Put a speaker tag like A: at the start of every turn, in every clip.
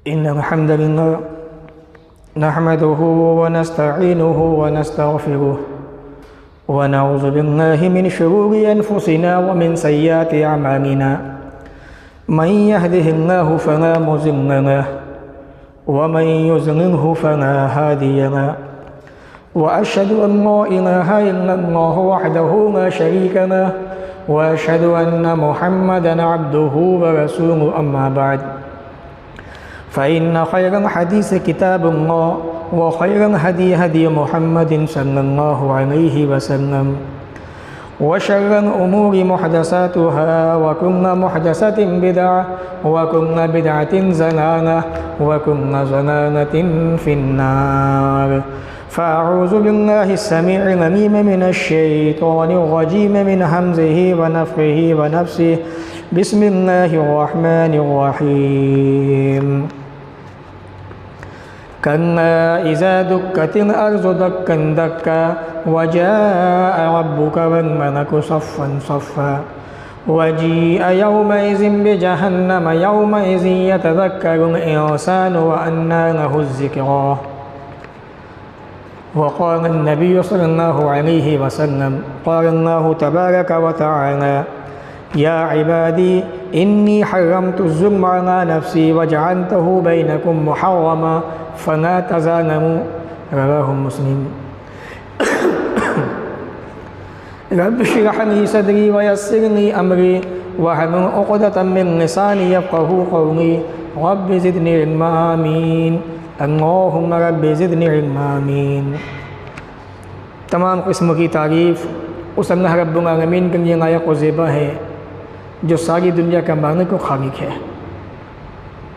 A: इन्नल हम्दुलिल्लाह नहमदुहु व नस्तईनुहु व नस्तगफिरुह व नऊज़ु बिल्लाहि मिन शुरूरि अनफुसिना व मिन सय्यिआति अमालिना मन यहदिहिल्लाहु फला मुज़िल्ल लहु व मन युज़लिल्हु फला हादिय लहु व अशहदु अन ला इलाहा इल्लल्लाहु वहदहु ला शरीका लहु व अशहदु अन्ना मुहम्मदन अब्दुहु व रसूलुहु अम्मा बाद फ़इन्न खैरल हदीस किताबुल्लाह व खैरल हदी हदी मुहम्मदिन सल्लल्लाहु अलैहि वसल्लम व शर्रल उमूरि मुहदसातुहा व कुल्लु मुहदसतिन बिदअह व कुल्लु बिदअतिन ज़लालह व कुल्लु ज़लालतिन फिन्नार फ़अऊज़ु बिल्लाहि अस्समीइल अलीम मिनश शैतानिर रजीम मिन हम्ज़िहि व नफ़्ख़िहि व नफ़्सिहि बिस्मिल्लाहिर रहमानिर रहीम कल्ला इज़ा दुक्कतिल अर्ज़ु दक्कन दक्का व जाअ रब्बुका वल मलकु सफ़्फ़न सफ़्फ़ा व जीअ यौमइज़िन बिजहन्नम यौमइज़िन यतज़क्करुल इंसानु व अन्ना लहु ज़िक्रा व क़ाल अन्नबिय्यु सल्लल्लाहु अलैहि वसल्लम क़ाल अल्लाहु तबारक व तआला या इबादी इन्नी हर्रमतु ज़ुल्म अला नफ़्सी व जअलतहु बैनकुम मुहर्रमा फला तज़ालमू रवाहु मुस्लिम। रब्बि इश्रह ली सदरी व यस्सिर ली अमरी वहलुल उक़दतम मिन लिसानी यफ़क़हू क़ौली रब्बि ज़िदनी इल्मा आमीन अल्लाहुम्मा रब्बि ज़िदनी इल्मा आमीन। तमाम क़िस्म की तारीफ़ उस अल्लाह रब्बुल आलमीन के लिए लायक़ व ज़ेबा है जो सारी दुनिया का मालिक व खालिक है।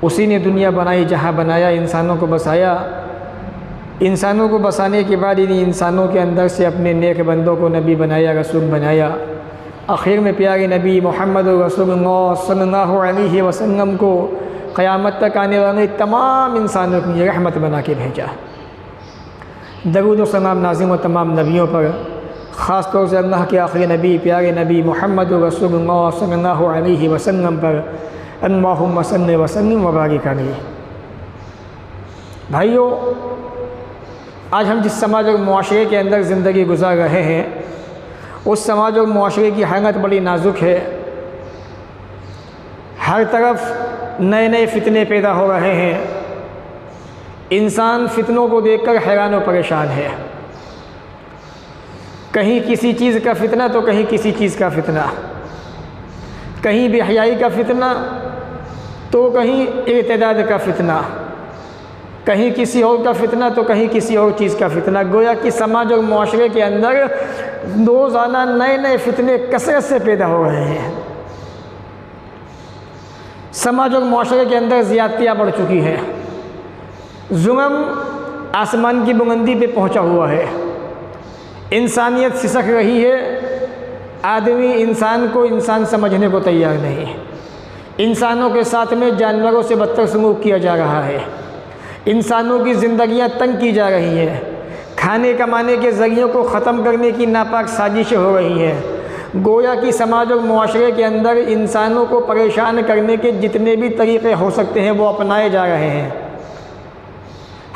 A: उसी ने दुनिया बनाई, जहाँ बनाया इंसानों को बसाया। इंसानों को बसाने के बाद इन इंसानों के अंदर से अपने नेक बंदों को नबी बनाया, रसूल बनाया। आखिर में प्यारे नबी मोहम्मद रसूलुल्लाह सल्लल्लाहु अलैहि वसल्लम को क़यामत तक आने वाले तमाम इंसानों के लिए रहमत बना के भेजा। दरूद व सलाम नाज़िल व तमाम नबियों पर, ख़ास तौर से अल्लाह के आखिरी नबी प्यारे नबी मोहम्मद रसूलुल्लाह सल्लल्लाहु अलैहि वसल्लम पर अल्लाहुम्मा सल्लि व सल्लिम व बारिक अलैहि। भाइयों, आज हम जिस समाज और मुआशरे के अंदर ज़िंदगी गुजार रहे हैं, उस समाज और मुआशरे की हालत बड़ी नाजुक है। हर तरफ नए नए फितने पैदा हो रहे हैं। इंसान फितनों को देखकर हैरान व परेशान है। कहीं किसी चीज़ का फितना तो कहीं किसी चीज़ का फितना, कहीं बेहयाई का फितना तो कहीं इर्तिदाद का फितना, कहीं किसी और का फितना तो कहीं किसी और चीज़ का फितना। गोया कि समाज और मुआशरे के अंदर रोज़ाना नए नए फितने कसरत से पैदा हो रहे हैं। समाज और मुआशरे के अंदर ज़्यादतियाँ बढ़ चुकी हैं। जुल्म आसमान की बुलंदी पे पहुँचा हुआ है। इंसानियत सिसक रही है। आदमी इंसान को इंसान समझने को तैयार नहीं है। इंसानों के साथ में जानवरों से बदतर सलूक किया जा रहा है। इंसानों की ज़िंदगियां तंग की जा रही हैं। खाने कमाने के ज़रियों को ख़त्म करने की नापाक साजिशें हो रही हैं। गोया कि समाज और मुआशरे के अंदर इंसानों को परेशान करने के जितने भी तरीक़े हो सकते हैं वो अपनाए जा रहे हैं।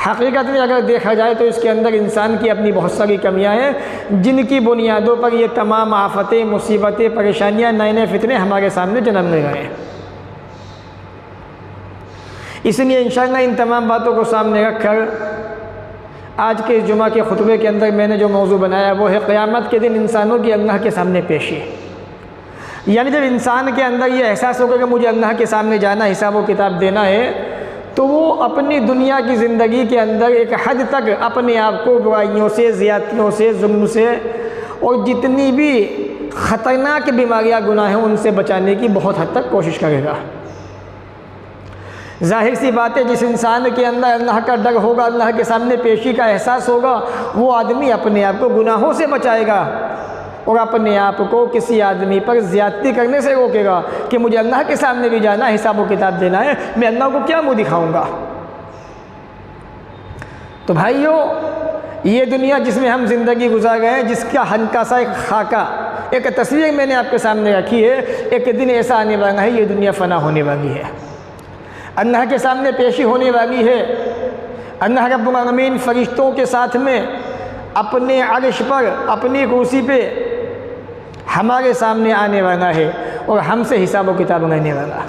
A: हकीकत में अगर देखा जाए तो इसके अंदर इंसान की अपनी बहुत सारी कमियां हैं, जिनकी बुनियादों पर ये तमाम आफतें, मुसीबतें, परेशानियां, नए नए फितने हमारे सामने जन्म ले रहे हैं। इसलिए इंशाअल्लाह इन तमाम बातों को सामने रखकर आज के जुमा के खुतबे के अंदर मैंने जो मौजू बनाया वो है क़यामत के दिन इंसानों की अल्लाह के सामने पेशी। यानी जब इंसान के अंदर ये एहसास होगा कि मुझे अल्लाह के सामने जाना, हिसाब व किताब देना है, तो वो अपनी दुनिया की ज़िंदगी के अंदर एक हद तक अपने आप को बुराइयों से, ज़्यादतियों से, जुल्म से और जितनी भी ख़तरनाक बीमारियाँ, गुनाह हैं, उनसे बचाने की बहुत हद तक कोशिश करेगा। जाहिर सी बात है, जिस इंसान के अंदर अल्लाह का डर होगा, अल्लाह के सामने पेशी का एहसास होगा, वो आदमी अपने आप को गुनाहों से बचाएगा और अपने आप को किसी आदमी पर ज़्यादती करने से रोकेगा कि मुझे अल्लाह के सामने भी जाना, हिसाब व किताब देना है, मैं अल्लाह को क्या मुँह दिखाऊँगा। तो भाइयों, ये दुनिया जिसमें हम ज़िंदगी गुजार रहे हैं, जिसका हल्का सा एक खाका, एक तस्वीर मैंने आपके सामने रखी है। एक दिन ऐसा आने वाला है, ये दुनिया फ़ना होने वाली है। अल्लाह के सामने पेशी होने वाली है। अल्लाह रब्बुल आलमीन फरिश्तों के साथ में अपने अर्श पर, अपनी कुर्सी पे हमारे सामने आने वाला है और हमसे हिसाब व किताब लेने वाला।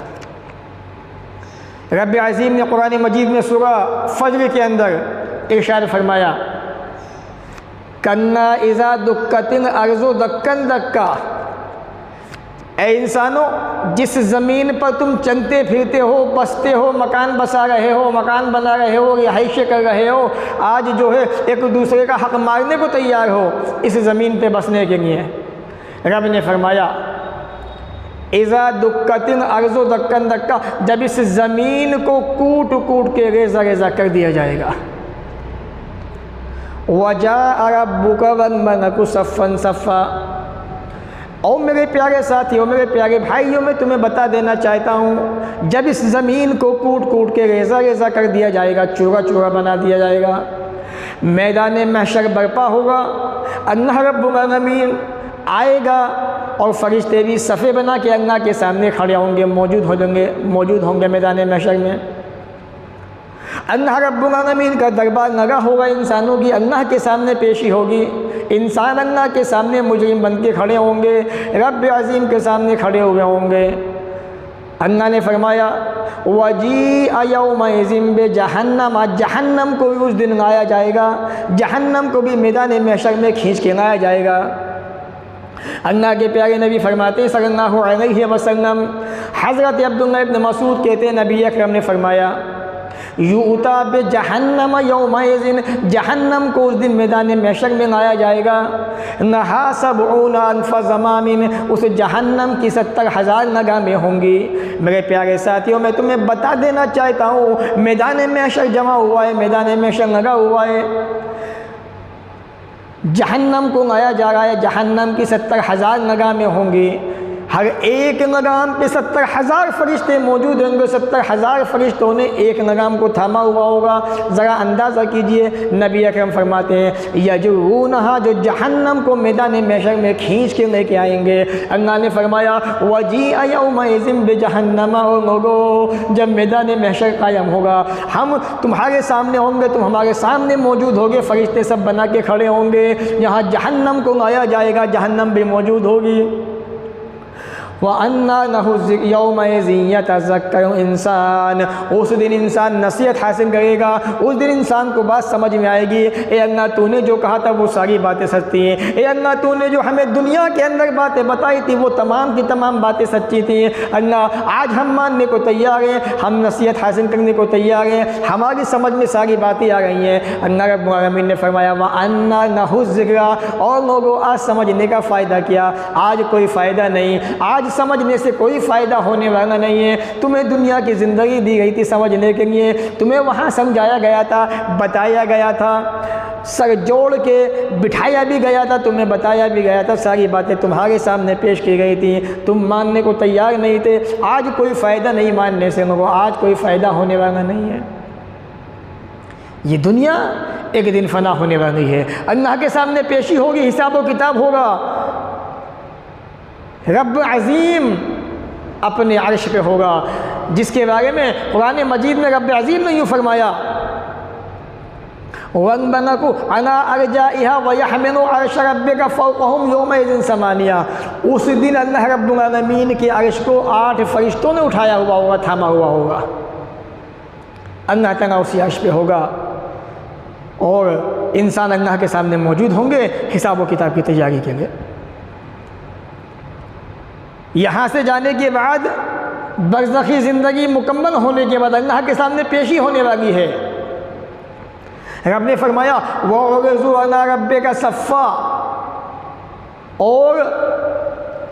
A: रब्ब अज़ीम ने कुरान मजीद में सूरह फज्र के अंदर इरशाद फरमाया, कन्ना इज़ा दुक्कतिन अर्ज़ु दक्कन दक्का। ए इंसानों, जिस ज़मीन पर तुम चलते फिरते हो, बसते हो, मकान बसा रहे हो, मकान बना रहे हो, रिहाइश कर रहे हो, आज जो है एक दूसरे का हक मारने को तैयार हो इस ज़मीन पे बसने के लिए। रब ने फरमाया, इज़ा दुक्कतिन अर्ज़ु दक्कन दक्का, जब इस ज़मीन को कूट कूट के रेज़ा रेज़ा कर दिया जाएगा। वजा रब्बुका वल मलकु सफ़्फ़न सफ़्फ़ा। और मेरे प्यारे साथियों, मेरे प्यारे भाइयों, मैं तुम्हें बता देना चाहता हूँ, जब इस ज़मीन को कूट कूट के रेज़ा रेज़ा कर दिया जाएगा, चूरा चूरा बना दिया जाएगा, मैदान महशर बर्पा होगा, अल्लाह रब्बुल आलमीन आएगा और फरिश्ते भी सफ़े बना के अल्लाह के सामने खड़े होंगे, मौजूद होंगे मैदान महशर में। अल्लाह रब्बुल आलमीन का दरबार लगा होगा, इंसानों की अल्लाह के सामने पेशी होगी, इंसान अल्लाह के सामने मुजरिम बन के खड़े होंगे, रब्ब अज़ीम के सामने खड़े हुए होंगे। अल्लाह ने फरमाया, वजी यौमइज़िन बेजहन्नम, जहन्नम को भी उस दिन लाया जाएगा, जहन्नम को भी मैदान महशर में खींच के लाया जाएगा। अल्लाह के प्यारे नबी फरमाते सल्लल्लाहु अलैहि वसल्लम, हज़रत अब्दुल्लाह इब्न मसूद कहते हैं, नबी अकरम ने फरमाया, यूता बे जहन्नम यौमइज़िन, जहन्नम को उस दिन मैदान महशर में लाया जाएगा। नहा सबऊना अल्फ़ ज़मामिन, उस जहन्नम की 70,000 लगामें होंगी। मेरे प्यारे साथियों, मैं तुम्हें बता देना चाहता हूँ, मैदान महशर जमा हुआ है, मैदान महशर लगा हुआ है, जहन्नम को लाया जा रहा है, जहन्नम की 70,000 लगामें होंगी। हर एक लगाम पे 70,000 फरिश्ते मौजूद होंगे, 70,000 फरिश्तों ने एक लगाम को थामा हुआ होगा। ज़रा अंदाज़ा कीजिए, नबी अकरम फरमाते हैं, यजरूनहा, जो जहन्नम को मैदान महशर में खींच के लेके आएंगे। अल्लाह ने फरमाया, वजी यौमइज़िन बेजहन्नम, और लोगों, जब मैदान महशर कायम होगा, हम तुम्हारे सामने होंगे, तुम हमारे सामने मौजूद होंगे, फरिश्ते सब बना के खड़े होंगे, यहाँ जहन्नम को लाया जाएगा, जहन्नम भी मौजूद होगी। वअन्ना लहु यौमइज़िन यतज़क्करु इंसान, उस दिन इंसान नसीहत हासिल करेगा, उस दिन इंसान को बात समझ में आएगी, ए अल्लाह तूने जो कहा था वो सारी बातें सच्ची हैं, ए अल्लाह तूने जो हमें दुनिया के अंदर बातें बताई थी वो तमाम की तमाम बातें सच्ची थी। अल्लाह आज हम मानने को तैयार हैं, हम नसीहत हासिल करने को तैयार हैं, हमारी समझ में सारी बातें आ रही हैं। अल्लाह रब्बुल आलमीन ने फरमाया, वअन्ना लहु ज़िक्रा, और लोगों आज समझने का फ़ायदा क्या, आज कोई फ़ायदा नहीं, आज समझने से कोई फ़ायदा होने वाला नहीं है। तुम्हें दुनिया की ज़िंदगी दी गई थी समझने के लिए, तुम्हें वहाँ समझाया गया था, बताया गया था, सर जोड़ के बिठाया भी गया था, तुम्हें बताया भी गया था, सारी बातें तुम्हारे सामने पेश की गई थी, तुम मानने को तैयार नहीं थे। आज कोई फ़ायदा नहीं मानने से, लोगों आज कोई फ़ायदा होने वाला नहीं है। ये दुनिया एक दिन फ़ना होने वाली है, अल्लाह के सामने पेशी होगी, हिसाब व किताब होगा। रब्ब अज़ीम अपने अर्श पे होगा, जिसके बारे में कुरान मजीद में रब्ब अज़ीम ने यूँ फरमाया, वनबनकु अला अर्जाइहा व यहमिलु अर्श रब्बिका फौक़हुम यौमइज़िन समानिया। उस दिन अल्लाह रब्बुल आलमीन के अर्श को 8 फरिश्तों ने उठाया हुआ होगा, थामा हुआ होगा। अल्लाह ताला उसी अर्श पे होगा और इंसान अल्लाह के सामने मौजूद होंगे हिसाब व किताब की तैयारी के लिए। यहाँ से जाने के बाद बरज़खी ज़िंदगी मुकम्मल होने के बाद अल्लाह के सामने पेशी होने वाली है। रब ने फरमाया, वअरज़ु अला रब्बिका सफ़्फ़ा, और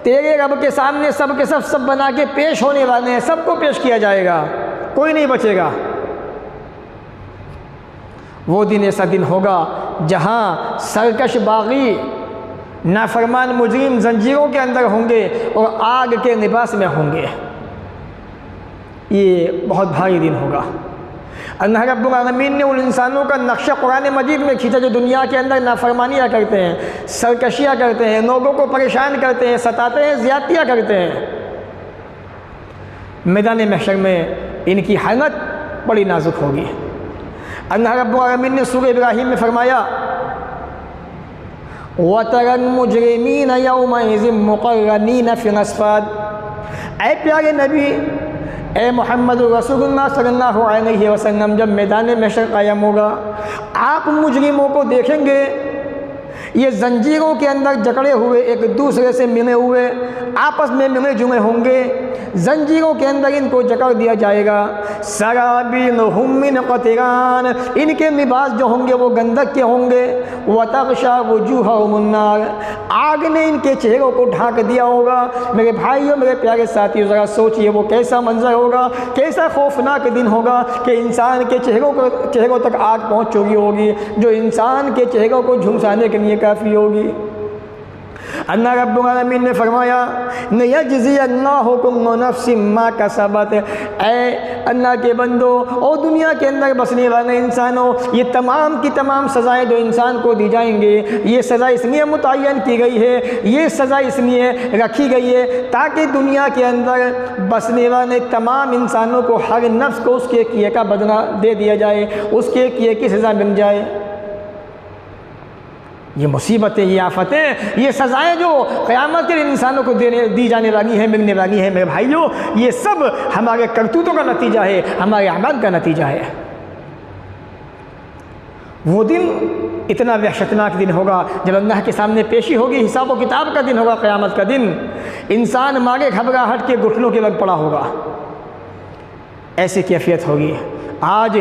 A: तेरे रब के सामने सब के सब बना के पेश होने वाले हैं, सबको पेश किया जाएगा, कोई नहीं बचेगा। वो दिन ऐसा दिन होगा जहाँ सरकश बागी नाफरमान मुजरिम जंजीरों के अंदर होंगे और आग के लिबास में होंगे। ये बहुत भारी दिन होगा। अल्लाह रब्बुल आलमीन ने उन इंसानों का नक्शा कुरान मजीद में खींचा जो दुनिया के अंदर नाफरमानियाँ करते हैं, सरकशियाँ करते हैं, लोगों को परेशान करते हैं, सताते हैं, ज़्यादतियाँ करते हैं। मैदान महशर में इनकी हालत बड़ी नाजुक होगी। अल्लाह रब्बुल आलमीन ने सूरह इब्राहीम में फरमाया, वतरल मुजरिमीन यौमइज़िन मुक़र्रनीन फ़िल अस्फ़ाद। ऐ प्यारे नबी, ए मोहम्मद रसूलुल्लाह सल्लल्लाहु अलैहि वसल्लम, जब मैदान महशर कायम होगा, आप मुजरिमों को देखेंगे ये जंजीरों के अंदर जकड़े हुए, एक दूसरे से मिले हुए, आपस में मिले जुले होंगे। जंजीरों के अंदर इनको जकड़ दिया जाएगा। सराबिलहुम मिन क़तरान, इनके लिबास जो होंगे वो गंधक के होंगे। वतग़शा वुजूहहुमुन नार, आग ने इनके चेहरों को ढांक दिया होगा। मेरे भाइयों, मेरे प्यारे साथियों, ज़रा सोचिए वो कैसा मंजर होगा, कैसा खौफनाक दिन होगा कि इंसान के चेहरों तक आग पहुँच चुकी होगी, जो इंसान के चेहरों को झुलसाने के लिए काफ़ी होगी। अल्लाह रब्बुल आलमीन ने फरमाया, नयज्ज़ी अल्लाहु कुल्ल नफ्सिन मा कसबत। ऐ अल्लाह के बंदो और दुनिया के अंदर बसने वाले इंसानों, ये तमाम की तमाम सज़ाएँ जो इंसान को दी जाएंगे, ये सज़ा इसलिए मुतय्यन की गई है, ये सज़ा इसलिए रखी गई है ताकि दुनिया के अंदर बसने वाले तमाम इंसानों को, हर नफ्स को उसके किए का बदला दे दिया जाए, उसके किए की सज़ा मिल जाए। ये मुसीबतें, ये आफतें, ये सज़ाएँ जो क़यामत के इंसानों को दी जाने वाली हैं, मिलने वाली हैं, मेरे भाइयों, ये सब हमारे करतूतों का नतीजा है, हमारे अमल का नतीजा है। वो दिन इतना वहशतनाक दिन होगा जब अल्लाह के सामने पेशी होगी, हिसाब व किताब का दिन होगा, क़यामत का दिन। इंसान मारे घबराहट के घुटनों के लग पड़ा होगा, ऐसी कैफियत होगी। आज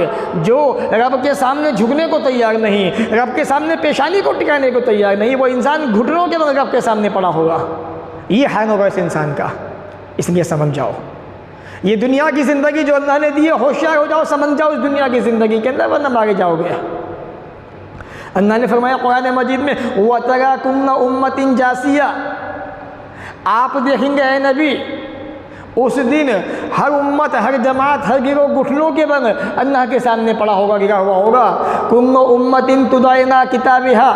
A: जो रब के सामने झुकने को तैयार नहीं, रब के सामने पेशानी को टिकाने को तैयार नहीं, वो इंसान घुटनों के बल रब के सामने पड़ा होगा। ये हाल होगा इस इंसान का। इसलिए समझ जाओ, ये दुनिया की ज़िंदगी जो अल्लाह ने दी है, होशियार हो जाओ, समझ जाओ इस दुनिया की ज़िंदगी के अंदर, वरना मारे जाओगे। अल्लाह ने फरमाया कुरान मजीद में, वतरा कुल्ल उम्मतिन जासिया, आप देखेंगे ऐ नबी, उस दिन हर उम्मत, हर जमात, हर गिरोह घुटनों के बल अल्लाह के सामने पड़ा होगा, गिरा हुआ होगा। कुल्लु उम्मतिन तुदाइना किताबिहा,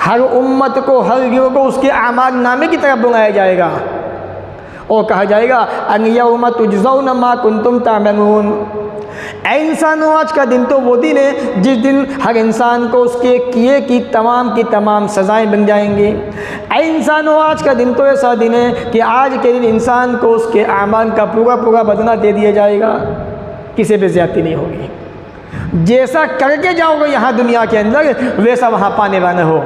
A: हर उम्मत को, हर गिरोह को उसके आमाल नामे की तरफ बुलाया जाएगा और कहा जाएगा, अन यौम तुजज़ौना मा कुंतुम तामलून। ऐ इंसानों, आज का दिन तो वो दिन है जिस दिन हर इंसान को उसके किए की तमाम सज़ाएँ मिल जाएंगी। ऐ इंसानों, आज का दिन तो ऐसा दिन है कि आज के दिन इंसान को उसके आमाल का पूरा बदला दे दिया जाएगा, किसी पे ज़्यादती नहीं होगी। जैसा करके जाओगे यहाँ दुनिया के अंदर, वैसा वहाँ पाने वाले हो।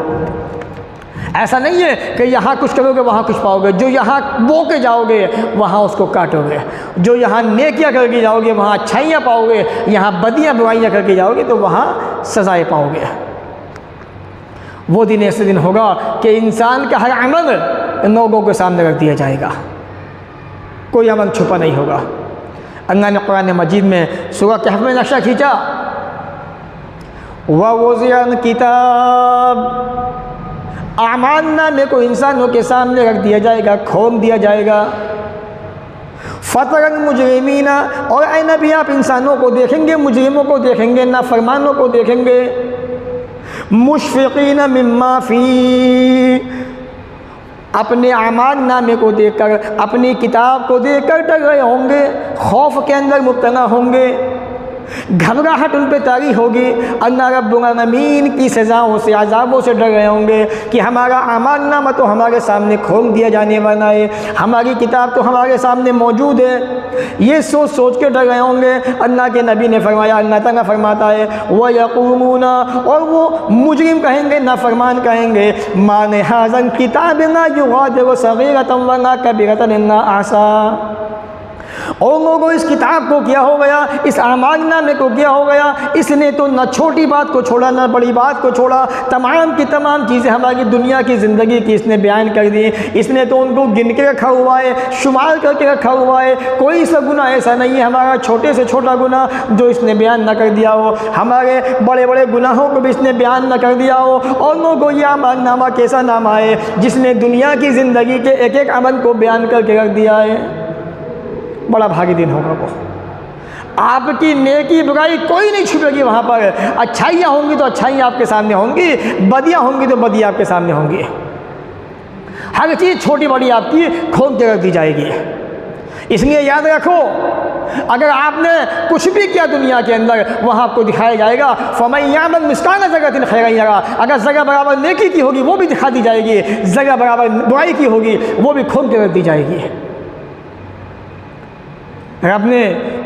A: ऐसा नहीं है कि यहाँ कुछ करोगे वहाँ कुछ पाओगे। जो यहाँ बो के जाओगे वहाँ उसको काटोगे, जो यहाँ नेकियाँ करके जाओगे वहाँ अच्छाइयाँ पाओगे, यहाँ बदियाँ बुराइयाँ करके जाओगे तो वहाँ सज़ाएँ पाओगे। वो दिन ऐसे दिन होगा कि इंसान का हर अमल लोगों के सामने रख दिया जाएगा, कोई अमल छुपा नहीं होगा। अल्लाह ने कुरान मजीद में सूरह कहफ में नक्शा खींचा, वज़िअल किताब, आमाल नामे को इंसानों के सामने रख दिया जाएगा, खोल दिया जाएगा। फतरल मुजरिमीना, और ऐ नबी आप इंसानों को देखेंगे, मुजरिमों को देखेंगे, नाफरमानों को देखेंगे, मुशफ़िक़ीन मिम्मा फ़ी, अपने आमाल नामे को देखकर, अपनी किताब को देखकर डर रहे होंगे, खौफ के अंदर मुब्तला होंगे, घबराहट उन पर तारी होगी। अल्लाह रब्बुल आलमीन की सज़ाओं से, अज़ाबों से डर रहे होंगे कि हमारा आमाल नामा तो हमारे सामने खोल दिया जाने वाला है, हमारी किताब तो हमारे सामने मौजूद है। ये सोच के डर रहे होंगे। अल्लाह के नबी ने फरमाया, अल्लाह ताला फरमाता है, वयक़ूलूना, और वो मुजरिम कहेंगे, नाफरमान कहेंगे, मान हाज़ल किताब ला युग़ादिरु सग़ीरतन वला कबीरतन इल्ला अहसा। और लोगों, इस किताब को क्या हो गया, इस आमाल नामे को क्या हो गया, इसने तो न छोटी बात को छोड़ा न बड़ी बात को छोड़ा, तमाम की तमाम चीज़ें हमारी दुनिया की ज़िंदगी की इसने बयान कर दी। इसने तो उनको गिन के रखा हुआ है, शुमार करके रखा हुआ है। कोई सा गुनाह ऐसा नहीं है हमारा छोटे से छोटा गुनाह जो इसने बयान न कर दिया हो, हमारे बड़े बड़े गुनाहों को भी इसने बयान न कर दिया हो। और लोगों, ये आमाल नामा कैसा नामा है जिसने दुनिया की ज़िंदगी के एक एक अमल को बयान करके रख दिया है। बड़ा भागी दिन होगा वो। आपकी नेकी बुराई कोई नहीं छुपेगी वहाँ पर। अच्छाइयाँ होंगी तो अच्छाइयाँ आपके सामने होंगी, बदियाँ होंगी तो बदियाँ आपके सामने होंगी। हर चीज़ छोटी बड़ी आपकी खोल के रख दी जाएगी। इसलिए याद रखो, अगर आपने कुछ भी किया दुनिया के अंदर, वहाँ आपको दिखाया जाएगा। फमन यअमल मिस्काल ज़र्रतिन खैरन यरा, अगर जगह बराबर नेकी की होगी वो भी दिखा दी जाएगी, जगह बराबर बुराई की होगी वो भी खोल के रख दी जाएगी। रब ने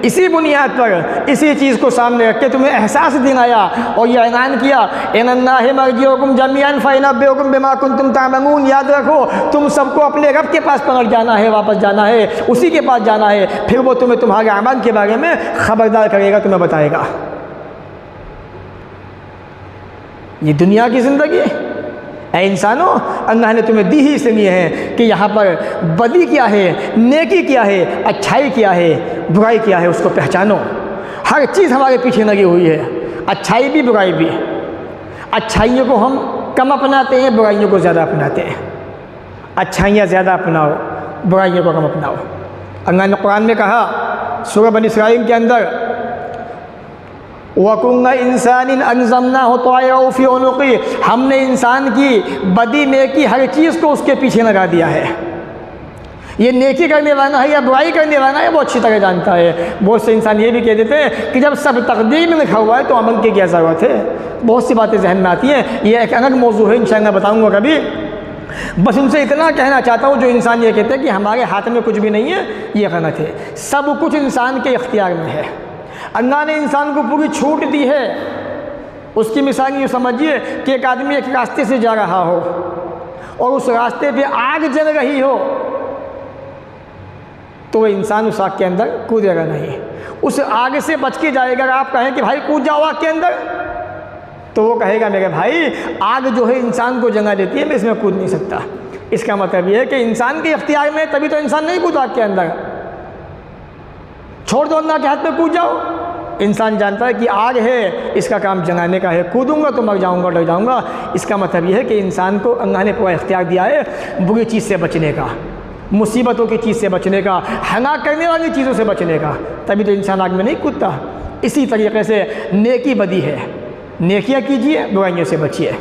A: इसी बुनियाद पर, इसी चीज़ को सामने रख के तुम्हें एहसास दिलाया और ये ऐलान किया, इन्नल्लाह मर्जिउकुम जमीअन फयुनब्बिउकुम बिमा कुंतुम तामलून। याद रखो, तुम सबको अपने रब के पास पलट जाना है, वापस जाना है, उसी के पास जाना है, फिर वो तुम्हें तुम्हारे अमल के बारे में ख़बरदार करेगा, तुम्हें बताएगा। ये दुनिया की ज़िंदगी ऐ इंसानों, अल्लाह ने तुम्हें दी ही इसलिए है कि यहाँ पर बदी क्या है, नेकी क्या है, अच्छाई क्या है, बुराई क्या है, उसको पहचानो। हर चीज़ हमारे पीछे लगी हुई है, अच्छाई भी बुराई भी। अच्छाइयों को हम कम अपनाते हैं, बुराइयों को ज़्यादा अपनाते हैं। अच्छाइयाँ ज़्यादा अपनाओ, बुराइयों को कम अपनाओ। अल्लाह ने कुरान में कहा सूरह बनी इसराइल के अंदर, वकुल्ल इंसानिन अल्ज़मनाहु तायरहु फ़ी उनुक़ी, हमने इंसान की बदी नेकी हर चीज़ को उसके पीछे लगा दिया है। ये नेकी करने वाला है या बुराई करने वाला है वो अच्छी तरह जानता है। बहुत से इंसान ये भी कह देते हैं कि जब सब तकदीर में लिखा हुआ है तो अमल की क्या ज़रूरत है। बहुत सी बातें जहन में आती हैं, ये एक अलग मौजू है, इंशाअल्लाह बताऊँगा कभी। बस उनसे इतना कहना चाहता हूँ, जो इंसान ये कहते हैं कि हमारे हाथ में कुछ भी नहीं है, ये गलत है। सब कुछ इंसान के इख्तियार में है। अल्लाह ने इंसान को पूरी छूट दी है। उसकी मिसाल यूँ समझिए कि एक आदमी एक रास्ते से जा रहा हो और उस रास्ते पे आग जल रही हो, तो वह इंसान उस आग के अंदर कूदेगा नहीं, उस आग से बच के जाएगा। अगर आप कहें कि भाई कूद जाओ आग के अंदर, तो वो कहेगा मेरे भाई आग जो है इंसान को जला देती है, मैं इसमें कूद नहीं सकता। इसका मतलब ये है कि इंसान के इख्तियार में, तभी तो इंसान नहीं कूदा आग के अंदर। छोड़ दो अल्लाह के हाथ में, कूद जाओ। इंसान जानता है कि आग है, इसका काम जलाने का है, कूदूंगा तो मर जाऊंगा, डर जाऊंगा। इसका मतलब यह है कि इंसान को अल्लाह ने पूरा इख्तियार दिया है बुरी चीज़ से बचने का, मुसीबतों की चीज़ से बचने का, हलाक करने वाली चीज़ों से बचने का, तभी तो इंसान आग में नहीं कूदता। इसी तरीके से नेकी बदी है, नेकियां क़ीजिए, बुराइयों से बचिए।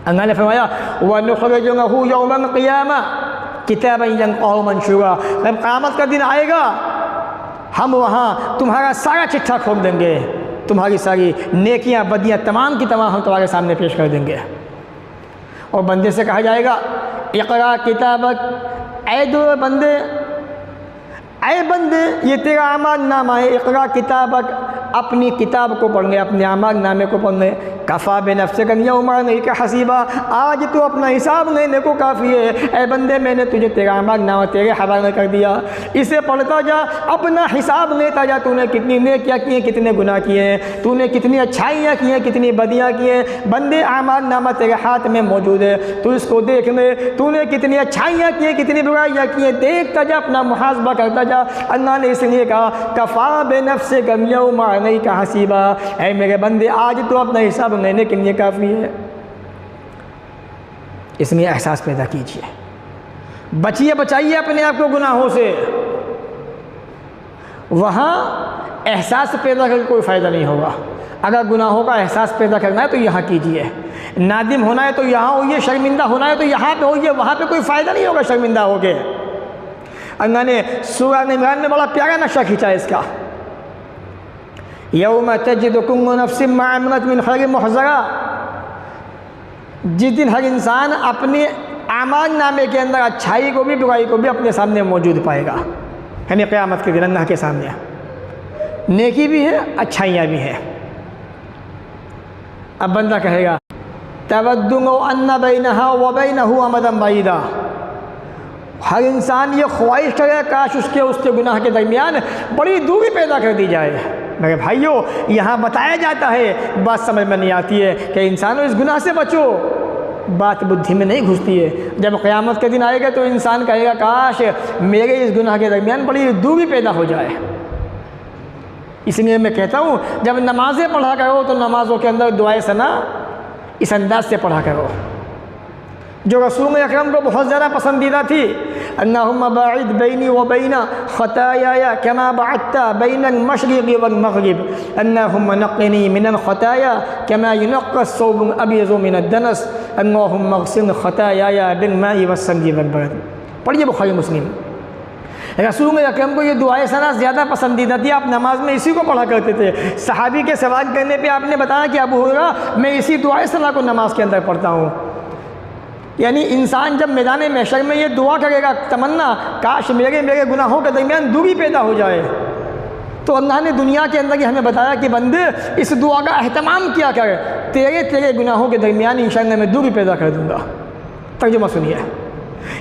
A: अल्लाह ने फरमाया वनुख़रिजु लहू यौमल क़ियामा किताबन यलक़ाहु मनशूरा, जब क़यामत का दिन आएगा हम वहाँ तुम्हारा सारा चिट्ठा खोल देंगे, तुम्हारी सारी नेकियां बदियां तमाम की तमाम हम तुम्हारे सामने पेश कर देंगे। और बंदे से कहा जाएगा इक़रा किताबक, ऐ दो बंदे, ऐ बंदे ये तेरा अमाल नामा है। इक़रा किताबक, अपनी किताब को पढ़ने, अपने अमाल नामे को पढ़ने। कफ़ा बिनफ़्सिका यौमा अलैका हसीबा, आज तो अपना हिसाब लेने को काफ़ी है। ऐ बंदे मैंने तुझे तेरा अमाल नामा तेरे हवाले कर दिया, इसे पढ़ता जा, अपना हिसाब लेता जा। तूने कितनी नेकियां की हैं, कितने गुनाह किए हैं, तूने कितनी अच्छाइयाँ की हैं, कितनी बदियाँ की हैं। बंदे अमाल नामा तेरे हाथ में मौजूद है, तू इसको देख ले। तूने कितनी अच्छाइयाँ की हैं, कितनी बुराइयाँ की हैं, देखता जा, अपना मुहासबा करता जा। अल्लाह ने इसलिए कहा कफ़ा बिनफ़्सिका यौमा अलैका हसीबा, ऐ मेरे बंदे आज तो अपना हिसाब लेने के लिए काफ़ी है। इसमें एहसास पैदा कीजिए, बचिए, बचाइए अपने आप को गुनाहों से। वहाँ एहसास पैदा करके कोई फ़ायदा नहीं होगा। अगर गुनाहों का एहसास पैदा करना है तो यहाँ कीजिए, नादिम होना है तो यहाँ होइए, शर्मिंदा होना है तो यहाँ पे होइए। वहाँ पे कोई फ़ायदा नहीं होगा शर्मिंदा हो के। अल्लाह ने सूरह इमरान में बड़ा प्यारा नक्शा खींचा है इसका, यौम तजिदु कुल्लु नफ्सिन मा अमिलत मिन खैरिन मुहज़रा, जिस दिन हर इंसान अपने आमाल नामे के अंदर अच्छाई को भी बुराई को भी अपने सामने मौजूद पाएगा। यानी क़यामत के दिन अल्लाह के सामने नेकी भी है, अच्छाइयाँ भी हैं। अब बंदा कहेगा तवद्दु अन्ना बैनहा व बैनहु अमदन बईदा, हर इंसान ये ख्वाहिश करे काश उसके गुनाह के दरमियान बड़ी दूरी पैदा कर दी जाए। मेरे भाइयों, यहाँ बताया जाता है, बात समझ में नहीं आती है कि इंसानों इस गुनाह से बचो, बात बुद्धि में नहीं घुसती है। जब क़यामत के दिन आएगा तो इंसान कहेगा काश मेरे इस गुनाह के दरमियान बड़ी दूरी पैदा हो जाए। इसलिए मैं कहता हूँ जब नमाज़ें पढ़ा करो तो नमाज़ों के अंदर दुआए सना इस अंदाज से पढ़ा करो जो रसूल अकरम को बहुत ज़्यादा पसंदीदा थी। अल्लाहुम्मा बाइद बैनी व बैना खताया कमा बअदता बैनल मशरिक़ि वल मग़रिब, अल्लाहुम्मा नक़्क़िनी मिनल खताया कमा युनक़्क़ा अस-सौबुल अबयज़ु मिनद दनस, अल्लाहुम्मा अग़सिल खताया बिल माइ वस्सल्जि वल बरद। पढ़िए बुखारी मुस्लिम। रसूल अकरम को ये दुआए सना ज़्यादा पसंदीदा थी, आप नमाज में इसी को पढ़ा करते थे। सहाबी के सवाल करने पे आपने बताया कि अबू हुरैरा मैं इसी दुआए सना को नमाज के अंदर पढ़ता हूँ। यानी इंसान जब मैदान महशर में ये दुआ करेगा, तमन्ना काश मेरे गुनाहों के दरमियान दूरी पैदा हो जाए, तो अल्लाह ने दुनिया के अंदर ही हमें बताया कि बंदे इस दुआ का अहतमाम किया कर, तेरे गुनाहों के दरमियान इंशाअल्लाह मैं दूरी पैदा कर दूँगा। तर्जुमा सुनिए,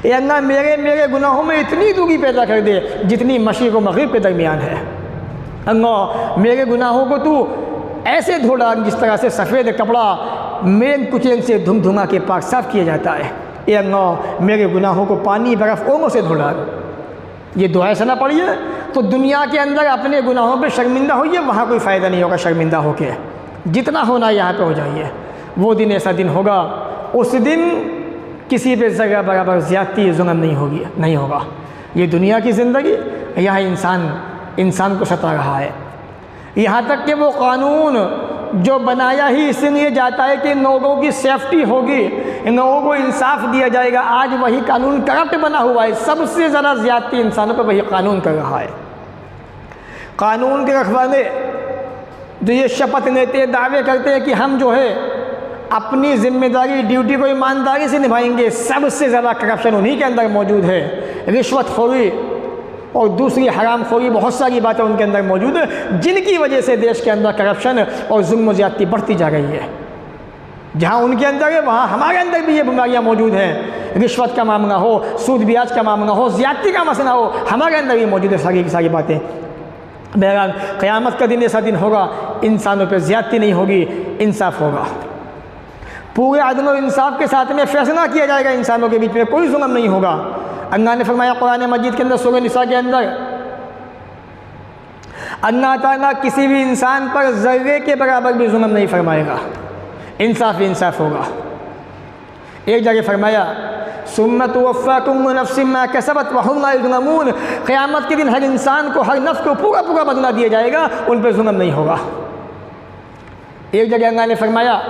A: ए अल्लाह मेरे गुनाहों में इतनी दूरी पैदा कर दे जितनी मशरिक़ व मग़रिब के दरमियान है। अल्लाह मेरे गुनाहों को तू ऐसे धो डाल जिस तरह से सफ़ेद कपड़ा मेन कुचेन से धुमा के पाक साफ़ किया जाता है। ए अल्लाह मेरे गुनाहों को पानी बर्फ़ ओमों से धो डाल। ये दुआ सना पढ़िए तो दुनिया के अंदर अपने गुनाहों पे शर्मिंदा होइए, वहाँ कोई फ़ायदा नहीं होगा शर्मिंदा होके। जितना होना यहाँ पे हो जाइए। वो दिन ऐसा दिन होगा, उस दिन किसी पे जगह बराबर ज़्यादती जुल्म नहीं होगा। ये दुनिया की ज़िंदगी, यहाँ इंसान को सता रहा है। यहाँ तक कि वो कानून जो बनाया ही इसलिए जाता है कि लोगों की सेफ्टी होगी, लोगों को इंसाफ दिया जाएगा, आज वही कानून करप्ट बना हुआ है। सबसे ज़्यादा ज़्यादती इंसानों पर वही कानून कर रहा है। कानून के रखवाले जो ये शपथ लेते हैं, दावे करते हैं कि हम जो है अपनी जिम्मेदारी ड्यूटी को ईमानदारी से निभाएंगे, सबसे ज़्यादा करप्शन उन्हीं के अंदर मौजूद है। रिश्वतखोरी और दूसरी हरामखोरी, बहुत सारी बातें उनके अंदर मौजूद है, जिनकी वजह से देश के अंदर करप्शन और जुल्म ज़्यादती बढ़ती जा रही है। जहाँ उनके अंदर है वहाँ हमारे अंदर भी ये बीमारियाँ मौजूद हैं। रिश्वत का मामला हो, सूद ब्याज का मामला हो, ज़्यादती का मसला हो, हमारे अंदर भी मौजूद है सारी की सारी बातें। बहरहाल क़यामत का दिन ऐसा दिन होगा, इंसानों पर ज़्यादती नहीं होगी, इंसाफ होगा। पूरे अदल और इंसाफ के साथ में फ़ैसला किया जाएगा, इंसानों के बीच में कोई जुल्म नहीं होगा। अल्लाह ने फरमाया कुरान मजीद के अंदर सूरह निसा के अंदर, अल्लाह ताला किसी भी इंसान पर ज़र्रे के बराबर भी जुल्म नहीं फरमाएगा, इंसाफ होगा। एक जगह फरमाया सुम्मा तुवफ़्फ़ा कुल्लु नफ़्सिन मा कसबत व हुम ला युज़्लमून, क़यामत के दिन हर इंसान को, हर नफ्स को पूरा बदला दिया जाएगा, उन पर जुल्म नहीं होगा। एक जगह अल्लाह ने फरमाया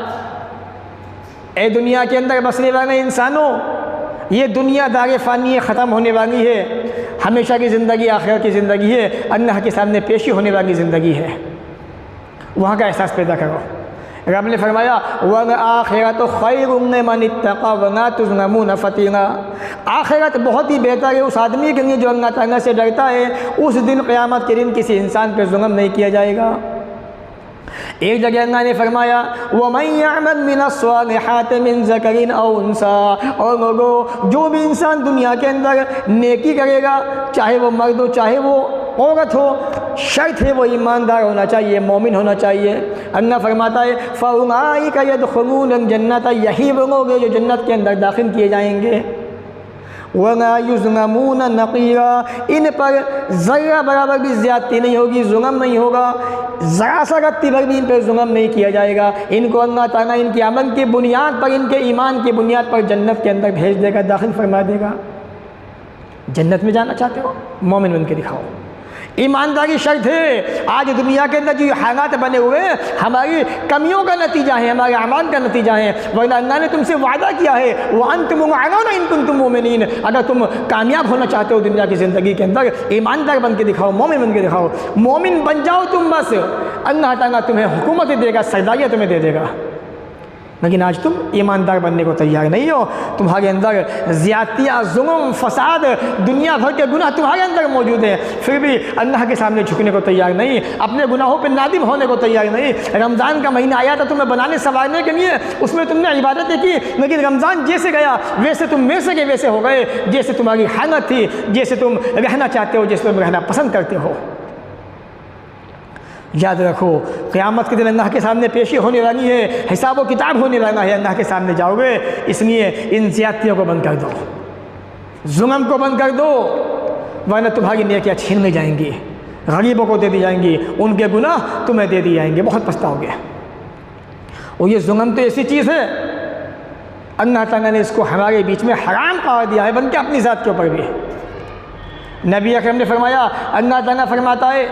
A: ए दुनिया के अंदर बसने वाले इंसानों, ये दुनिया दार फ़ानी ख़त्म होने वाली है, हमेशा की ज़िंदगी आखिरत की ज़िंदगी है, अल्लाह के सामने पेशी होने वाली ज़िंदगी है। वहाँ का एहसास पैदा करो। रब ने फरमाया वल आखिरतु खैरुम लिमन इत्तक़ा व ला तुज़लमून फ़तीला, आखिरत बहुत ही बेहतर है उस आदमी के लिए जो अल्लाह ताला से डरता है। उस दिन क़यामत के दिन किसी इंसान पर जुल्म नहीं किया जाएगा। एक जगह अल्लाह ने फरमाया वमन यअमल मिनस्सालिहाति मिन ज़करिन औ उन्सा, और लोगों जो भी इंसान दुनिया के अंदर नेकी करेगा, चाहे वो मर्द हो चाहे वो औरत हो, शर्त है वो ईमानदार होना चाहिए, मोमिन होना चाहिए। अल्लाह फरमाता है फ़उलाइका यदखुलूनल जन्नत, यही वो लोग जो जन्नत के अंदर दाखिल किए जाएंगे। वला युज़लमून नक़ीरा, इन पर ज़र्रा बराबर भी ज़्यादती नहीं होगी, जुल्म नहीं होगा, ज़रा सा रत्ती भर भी इन पर जुल्म नहीं किया जाएगा। इनको अल्लाह ताला इनके अमल की बुनियाद पर, इनके ईमान की बुनियाद पर जन्नत के अंदर भेज देगा, दाखिल फरमा देगा। जन्नत में जाना चाहते हो, मोमिन बन के दिखाओ। ईमानदारी शर्त है। आज दुनिया के अंदर जो हालात बने हुए हैं हमारी कमियों का नतीजा है, हमारे अमाल का नतीजा है। वरना अल्लाह ने तुमसे वादा किया है वअंतुम अअलौना इन कुंतुम मुमिनीन, अगर तुम कामयाब होना चाहते हो दुनिया की ज़िंदगी के अंदर, ईमानदार बन के दिखाओ, मोमिन बन के दिखाओ। मोमिन बन जाओ तुम, बस अल्लाह ताला तुम्हें हुकूमत देगा, सरदारियाँ तुम्हें दे देगा। लेकिन आज तुम ईमानदार बनने को तैयार नहीं हो, तुम्हारे अंदर ज़्यादतियाँ, जुल्म, फसाद, दुनिया भर के गुनाह तुम्हारे अंदर मौजूद हैं, फिर भी अल्लाह के सामने झुकने को तैयार नहीं, अपने गुनाहों पर नादिम होने को तैयार नहीं। रमज़ान का महीना आया था तुम्हें बनाने संवारने के लिए, उसमें तुमने इबादतें की, लेकिन रमज़ान जैसे गया वैसे तुम वैसे के वैसे हो गए जैसे तुम्हारी हालत थी, जैसे तुम रहना चाहते हो, जैसे तुम रहना पसंद करते हो। याद रखो क़यामत के दिन अल्लाह के सामने पेशी होने वाली है, हिसाब व किताब होने वाला है, अल्लाह के सामने जाओगे। इसलिए इन ज़्यादतियों को बंद कर दो, जुल्म को बंद कर दो, वरना तुम्हारी नेकियां छीन ली जाएंगी, गरीबों को दे दी जाएंगी, उनके गुनाह तुम्हें दे दिए जाएंगे, बहुत पछताओगे। और ये जुल्म तो ऐसी चीज़ है अल्लाह ताला ने इसको हमारे बीच में हराम कर दिया है, बल्कि अपनी ज़ात के ऊपर भी। नबी अकरम ने फरमाया, अल्लाह ताला फरमाता है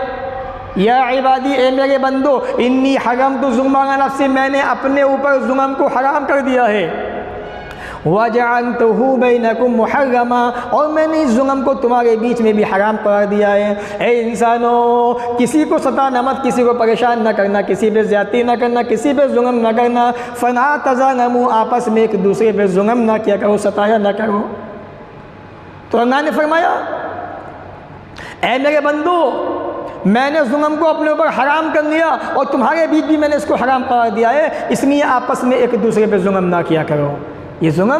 A: या इबादी, ए मेरे बंदो, इन्नी हरम तो जुल्म अला नफ्सी, मैंने अपने ऊपर जुल्म को हराम कर दिया है। वजअलतहू बैनकुम मुहर्रमा, और मैंने इस जुल्म को तुम्हारे बीच में भी हराम करार दिया है। ए इंसानों, किसी को सताना मत, किसी को परेशान न करना, किसी पे ज़्यादती न करना, किसी पे जुल्म न करना। फला तज़ालमू, आपस में एक दूसरे पे जुल्म ना किया करो, सताया न करो। तो अल्लाह ने फरमाया, ऐ मेरे बंदो, मैंने जुल्म को अपने ऊपर हराम कर लिया और तुम्हारे बीच भी मैंने इसको हराम करार दिया है, इसलिए आपस में एक दूसरे पे जुल्म ना किया करो। ये जुल्म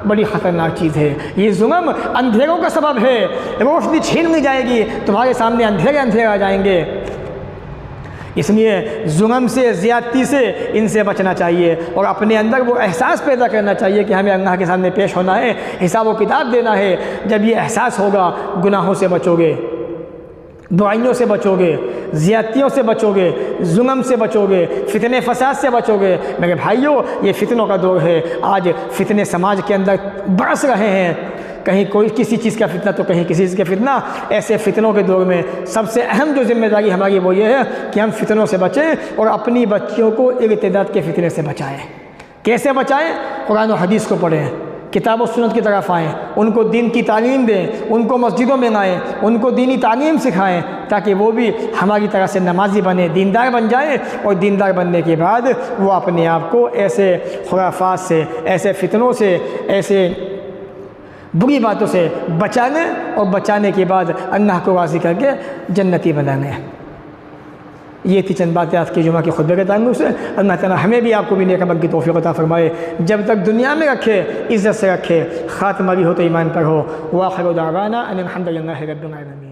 A: बड़ी ख़तरनाक चीज़ है। ये जुल्म अंधेरों का सबब है, रोशनी छीन ली जाएगी, तुम्हारे सामने अंधेरे अंधेरे आ जाएंगे। इसलिए जुल्म से, ज़्यादती से इनसे बचना चाहिए और अपने अंदर वो एहसास पैदा करना चाहिए कि हमें अल्लाह के सामने पेश होना है, हिसाब व किताब देना है। जब ये एहसास होगा, गुनाहों से बचोगे, बुराइयों से बचोगे, ज़्यादतियों से बचोगे, जुल्म से बचोगे, फितने फसाद से बचोगे। मेरे भाइयों, ये फितनों का दौर है। आज फितने समाज के अंदर बरस रहे हैं, कहीं कोई किसी चीज़ का फितना तो कहीं किसी चीज़ का फितना। ऐसे फितनों के दौर में सबसे अहम जो जिम्मेदारी हमारी वो ये है कि हम फितनों से बचें और अपनी बच्चियों को इर्तिदाद के फितने से बचाएं। कैसे बचाएं? कुरान और हदीस को पढ़ें, किताब और सुन्नत की तरफ आएँ, उनको दीन की तालीम दें, उनको मस्जिदों में लाएँ, उनको दीनी तालीम सिखाएँ, ताकि वो भी हमारी तरह से नमाजी बने, दीनदार बन जाएँ। और दीनदार बनने के बाद वो अपने आप को ऐसे खुराफात से, ऐसे फितनों से, ऐसे बुरी बातों से बचाने और बचाने के बाद अल्लाह को राज़ी करके जन्नती बनाने। ये थी चंद बातें आज के जुमा के खुतबे के ताल्लुक़ से। अल्लाह ताला हमें भी आपको भी नेक अमल की तौफ़ीक़ अता फ़रमाए। जब तक दुनिया में रखे, इज़्ज़त से रखे, ख़ात्मा भी हो तो ईमान पर हो। व आख़िरु दावाना अनिल हम्दुलिल्लाहि रब्बिल आलमीन।